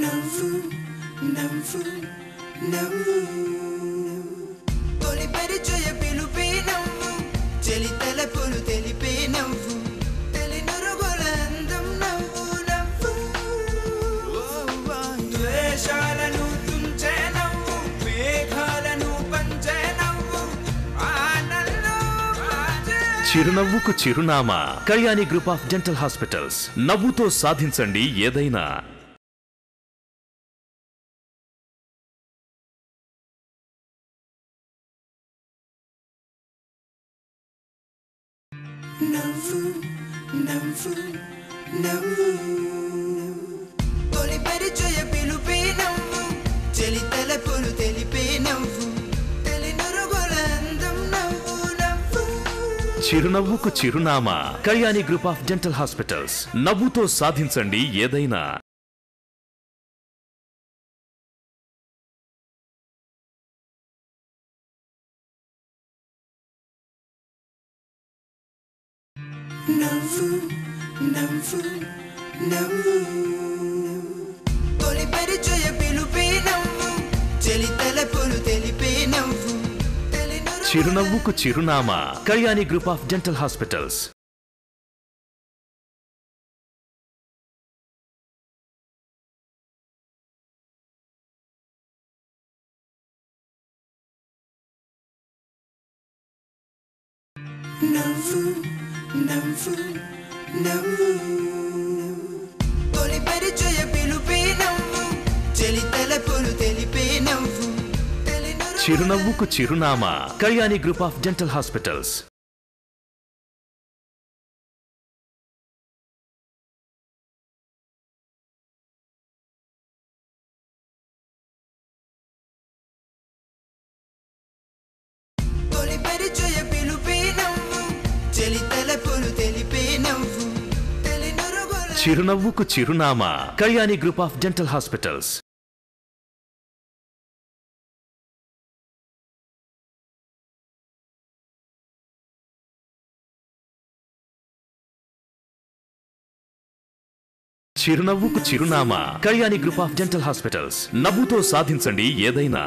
నవ్వు నవ్వు నవ్వు తొలి పరిచయ పిలుపే నవ్వు చెలి తలపులు తెలిపే నవ్వు తెలినురుగుల అందం నవ్వు నవ్వు ద్వేషాలను తుంచే నవ్వు మేఘాలను పంచే నవ్వు ఆనందం చిరునవ్వుకు చిరునామా Kalyani group of dental hospitals. నవ్వుతో సాధించండి ఏదైనా. నవ్వు నవ్వు నవ్వు తొలి పరిచయ పిలుపే నవ్వు చెలి తలపులు తెలిపే నవ్వు తెలినురుగుల అందం నవ్వు నవ్వు చిరునవ్వుకు చిరునామా Kalyani group of dental hospitals. నవ్వుతో సాధించండి ఏదైనా. నవ్వు నవ్వు నవ్వు తొలి పరిచయ పిలుపే నవ్వు చెలి తలపులు తెలిపే నవ్వు చిరునవ్వుకు చిరునామా Kalyani group of dental hospitals. నవ్వు నవ్వు నవ్వు తొలి పరిచయ పిలుపే నవ్వు చెలి తలపులు తెలిపే నవ్వు చిరునవ్వుకు చిరునామా Kalyani group of dental hospitals. తొలి పరిచయ పిలుపే నవ్వు చెలి తలపులు తెలిపే నవ్వు చిరునవ్వుకు చిరునామా Kalyani group of dental hospitals. చిరునవ్వుకు చిరునామా Kalyani group of dental hospitals. నవ్వుతో సాధించండి ఏదైనా.